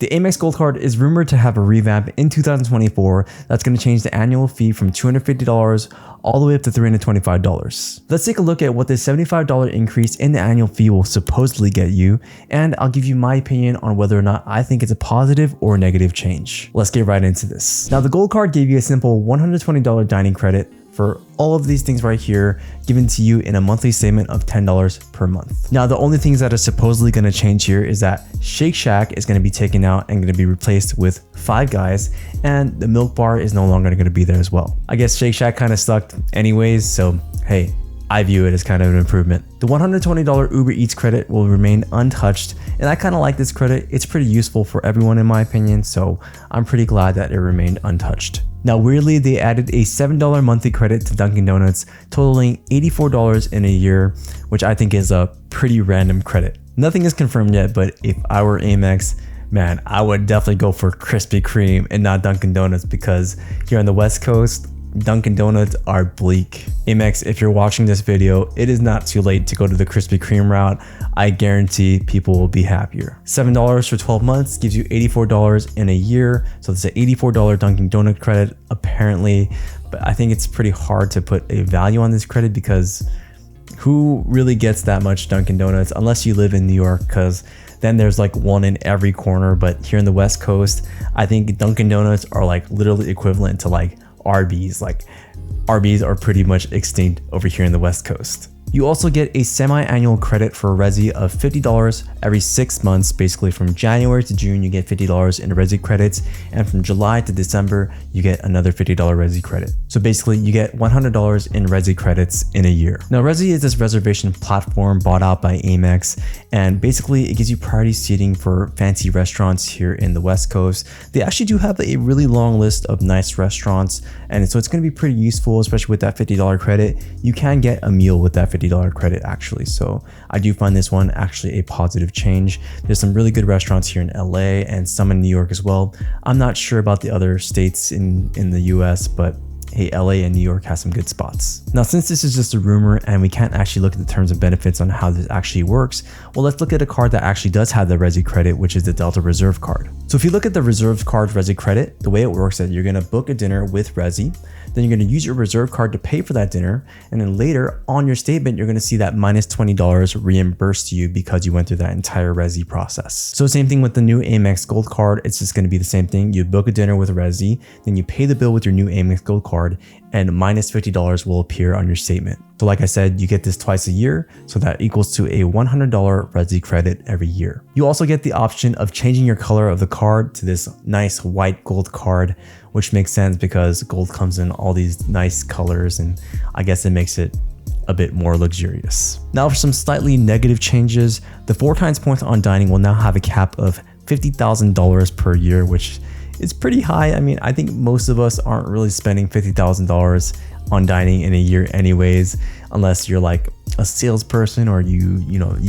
The AMEX Gold Card is rumored to have a revamp in 2024 that's going to change the annual fee from $250 all the way up to $325. Let's take a look at what this $75 increase in the annual fee will supposedly get you, and I'll give you my opinion on whether or not I think it's a positive or negative change. Let's get right into this. Now, the Gold Card gave you a simple $120 dining credit for all of these things right here, given to you in a monthly statement of $10 per month. Now, the only things that are supposedly going to change here is that Shake Shack is going to be taken out and going to be replaced with Five Guys, and the milk bar is no longer going to be there as well. I guess Shake Shack kind of sucked anyways, so hey, I view it as kind of an improvement. The $120 Uber Eats credit will remain untouched, and I kind of like this credit. It's pretty useful for everyone in my opinion, so I'm pretty glad that it remained untouched. Now, weirdly, they added a $7 monthly credit to Dunkin' Donuts, totaling $84 in a year, which I think is a pretty random credit. Nothing is confirmed yet, but if I were Amex, man, I would definitely go for Krispy Kreme and not Dunkin' Donuts, because here on the West Coast, Dunkin' Donuts are bleak. Amex, if you're watching this video, it is not too late to go to the Krispy Kreme route. I guarantee people will be happier. $7 for 12 months gives you $84 in a year. So it's an $84 Dunkin' Donut credit apparently, but I think it's pretty hard to put a value on this credit because who really gets that much Dunkin' Donuts unless you live in New York, because then there's like one in every corner. But here in the West Coast, I think Dunkin' Donuts are like literally equivalent to like Arby's. Like Arby's are pretty much extinct over here in the West Coast. You also get a semi-annual credit for a Resi of $50 every 6 months. Basically from January to June, you get $50 in Resi credits, and from July to December, you get another $50 Resi credit. So basically you get $100 in Resi credits in a year. Now, Resi is this reservation platform bought out by Amex, and basically it gives you priority seating for fancy restaurants here in the West Coast. They actually do have a really long list of nice restaurants, and so it's going to be pretty useful, especially with that $50 credit. You can get a meal with that $50 credit actually, so I do find this one actually a positive change. There's some really good restaurants here in LA and some in New York as well. I'm not sure about the other states in the US, but hey, LA and New York has some good spots. Now, since this is just a rumor and we can't actually look at the terms and benefits on how this actually works, well, let's look at a card that actually does have the Resi credit, which is the Delta Reserve card. So if you look at the Reserve card Resi credit, the way it works is that you're going to book a dinner with Resi, then you're going to use your Reserve card to pay for that dinner, and then later on your statement, you're going to see that minus $20 reimbursed to you because you went through that entire Resi process. So same thing with the new AMEX Gold Card. It's just going to be the same thing. You book a dinner with Resi, then you pay the bill with your new AMEX Gold Card, and minus $50 will appear on your statement. So like I said, you get this twice a year, so that equals to a $100 Resi credit every year. You also get the option of changing your color of the card to this nice white gold card, which makes sense because gold comes in all these nice colors, and I guess it makes it a bit more luxurious. Now for some slightly negative changes, the 4 times points on dining will now have a cap of $50,000 per year, which is pretty high. I mean, I think most of us aren't really spending $50,000 on dining in a year anyways, unless you're like a salesperson or you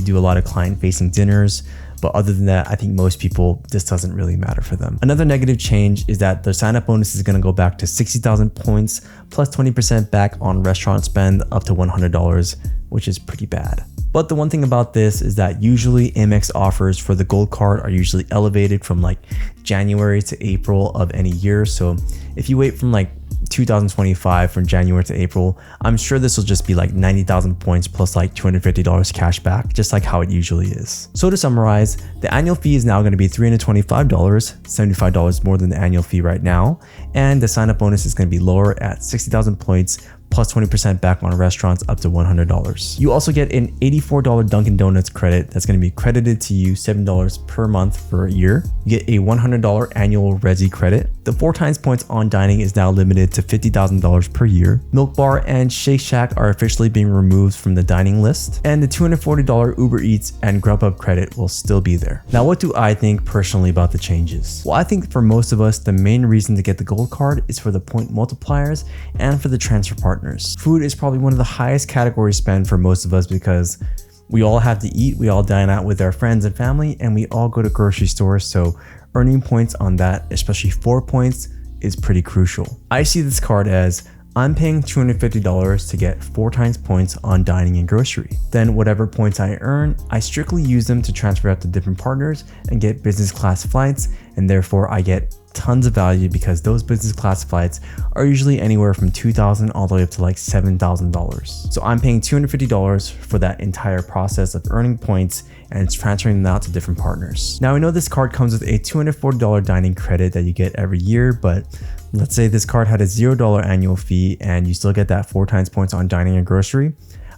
do a lot of client-facing dinners. But other than that, I think most people, this doesn't really matter for them. Another negative change is that the sign-up bonus is going to go back to 60,000 points plus 20% back on restaurant spend up to $100, which is pretty bad. But the one thing about this is that usually Amex offers for the Gold Card are usually elevated from like January to April of any year. So if you wait from like 2025 from January to April, I'm sure this will just be like 90,000 points plus like $250 cash back, just like how it usually is. So to summarize, the annual fee is now going to be $325, $75 more than the annual fee right now, and the sign-up bonus is going to be lower at 60,000 points plus 20% back on restaurants up to $100. You also get an $84 Dunkin' Donuts credit that's going to be credited to you $7 per month for a year. You get a $100 annual Resi credit. The 4 times points on dining is now limited to $50,000 per year. Milk Bar and Shake Shack are officially being removed from the dining list, and the $240 Uber Eats and Grubhub credit will still be there. Now, what do I think personally about the changes? Well, I think for most of us, the main reason to get the Gold Card is for the point multipliers and for the transfer partners. Food is probably one of the highest category spend for most of us because we all have to eat, we all dine out with our friends and family, and we all go to grocery stores, so earning points on that, especially 4 points, is pretty crucial. I see this card as I'm paying $250 to get 4 times points on dining and grocery. Then whatever points I earn, I strictly use them to transfer out to different partners and get business class flights, and therefore I get tons of value because those business class flights are usually anywhere from $2,000 all the way up to like $7,000. So I'm paying $250 for that entire process of earning points and transferring them out to different partners. Now I know this card comes with a $240 dining credit that you get every year, but let's say this card had a $0 annual fee and you still get that 4 times points on dining and grocery.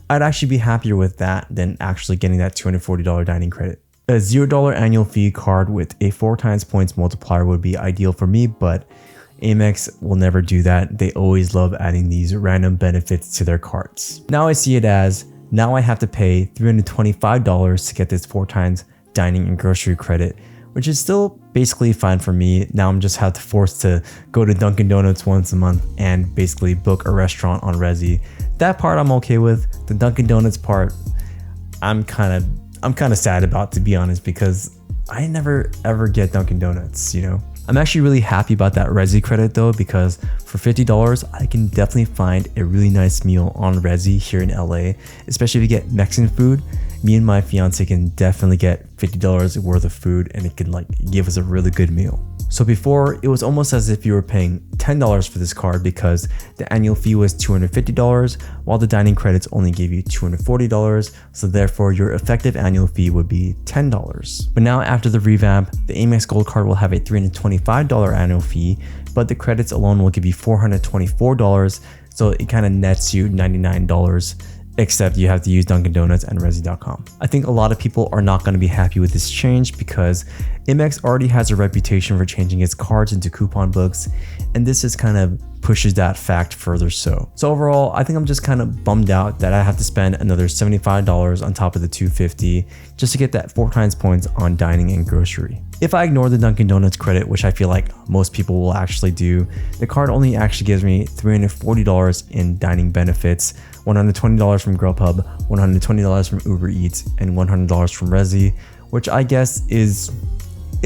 I'd actually be happier with that than actually getting that $240 dining credit. A $0 annual fee card with a 4 times points multiplier would be ideal for me, but Amex will never do that. They always love adding these random benefits to their cards. Now I see it as, now I have to pay $325 to get this 4 times dining and grocery credit, which is still basically fine for me. Now I'm just have to force to go to Dunkin' Donuts once a month and basically book a restaurant on Resi. That part I'm okay with. The Dunkin' Donuts part, I'm kind of sad about, to be honest, because I never ever get Dunkin' Donuts, you know? I'm actually really happy about that Resi credit though, because for $50, I can definitely find a really nice meal on Resi here in LA, especially if you get Mexican food. Me and my fiance can definitely get $50 worth of food and it can like give us a really good meal. So before, it was almost as if you were paying $10 for this card because the annual fee was $250, while the dining credits only gave you $240, so therefore your effective annual fee would be $10. But now after the revamp, the Amex Gold Card will have a $325 annual fee, but the credits alone will give you $424, so it kind of nets you $99. Except you have to use Dunkin' Donuts and Resi.com. I think a lot of people are not going to be happy with this change because Amex already has a reputation for changing its cards into coupon books, and this just kind of pushes that fact further so. So overall, I think I'm just kind of bummed out that I have to spend another $75 on top of the $250 just to get that 4 times points on dining and grocery. If I ignore the Dunkin' Donuts credit, which I feel like most people will actually do, the card only actually gives me $340 in dining benefits, $120 from Grubhub, $120 from Uber Eats, and $100 from Resi, which I guess is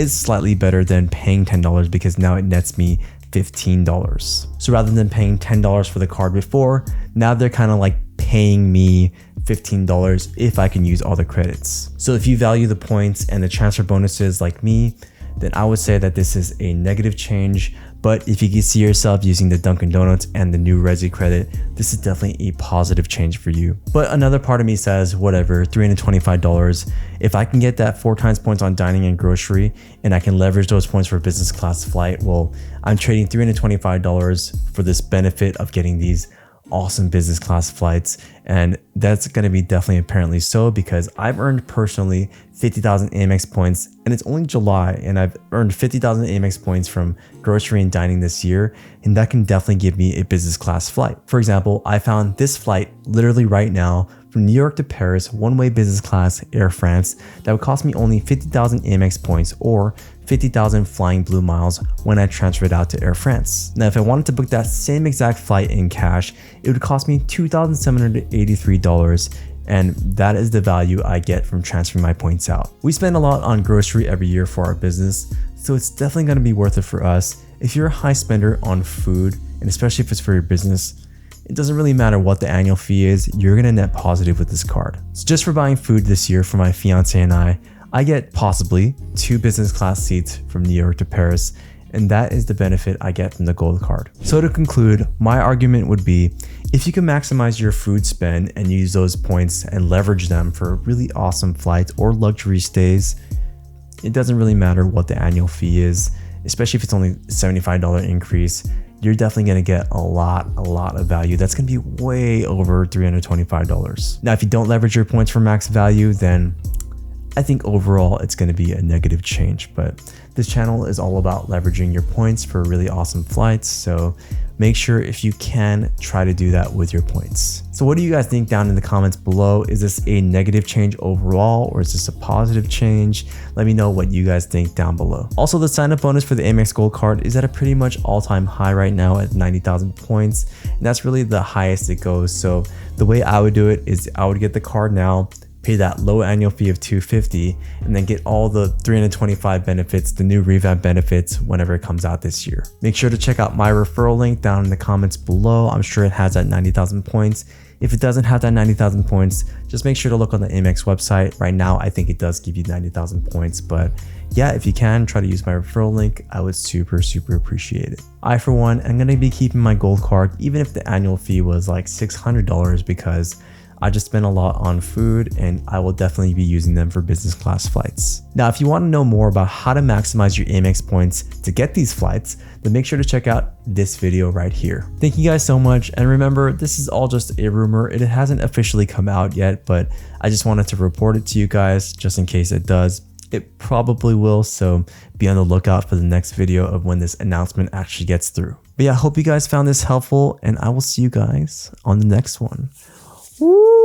slightly better than paying $10 because now it nets me $15. So rather than paying $10 for the card before, now they're kind of like paying me $15 if I can use all the credits. So if you value the points and the transfer bonuses like me, then I would say that this is a negative change. But if you can see yourself using the Dunkin' Donuts and the new Resi credit, this is definitely a positive change for you. But another part of me says, whatever, $325. If I can get that 4 times points on dining and grocery, and I can leverage those points for a business class flight, well, I'm trading $325 for this benefit of getting these awesome business class flights, and that's going to be definitely apparently so because I've earned personally 50,000 Amex points, and it's only July, and I've earned 50,000 Amex points from grocery and dining this year, and that can definitely give me a business class flight. For example, I found this flight literally right now from New York to Paris, one-way business class Air France, that would cost me only 50,000 Amex points or 50,000 Flying Blue miles when I transferred out to Air France. Now, if I wanted to book that same exact flight in cash, it would cost me $2,783, and that is the value I get from transferring my points out. We spend a lot on grocery every year for our business, so it's definitely going to be worth it for us. If you're a high spender on food, and especially if it's for your business, it doesn't really matter what the annual fee is, you're going to net positive with this card. So just for buying food this year for my fiance and I get possibly 2 business class seats from New York to Paris, and that is the benefit I get from the gold card. So to conclude, my argument would be, if you can maximize your food spend and use those points and leverage them for really awesome flights or luxury stays, it doesn't really matter what the annual fee is, especially if it's only a $75 increase. You're definitely going to get a lot of value. That's going to be way over $325. Now, if you don't leverage your points for max value, then I think overall it's going to be a negative change, but this channel is all about leveraging your points for really awesome flights. So make sure if you can try to do that with your points. So what do you guys think down in the comments below? Is this a negative change overall, or is this a positive change? Let me know what you guys think down below. Also, the sign up bonus for the Amex Gold Card is at a pretty much all-time high right now at 90,000 points. And that's really the highest it goes. So the way I would do it is I would get the card now, pay that low annual fee of $250, and then get all the 325 benefits, the new Revamp benefits, whenever it comes out this year. Make sure to check out my referral link down in the comments below. I'm sure it has that 90,000 points. If it doesn't have that 90,000 points, just make sure to look on the AMEX website. Right now, I think it does give you 90,000 points, but yeah, if you can, try to use my referral link. I would super appreciate it. I, for one, am going to be keeping my gold card, even if the annual fee was like $600, because I just spend a lot on food and I will definitely be using them for business class flights. Now, if you want to know more about how to maximize your AMEX points to get these flights, then make sure to check out this video right here. Thank you guys so much. And remember, this is all just a rumor. It hasn't officially come out yet, but I just wanted to report it to you guys just in case it does. It probably will, so be on the lookout for the next video of when this announcement actually gets through. But yeah, I hope you guys found this helpful, and I will see you guys on the next one. Woo!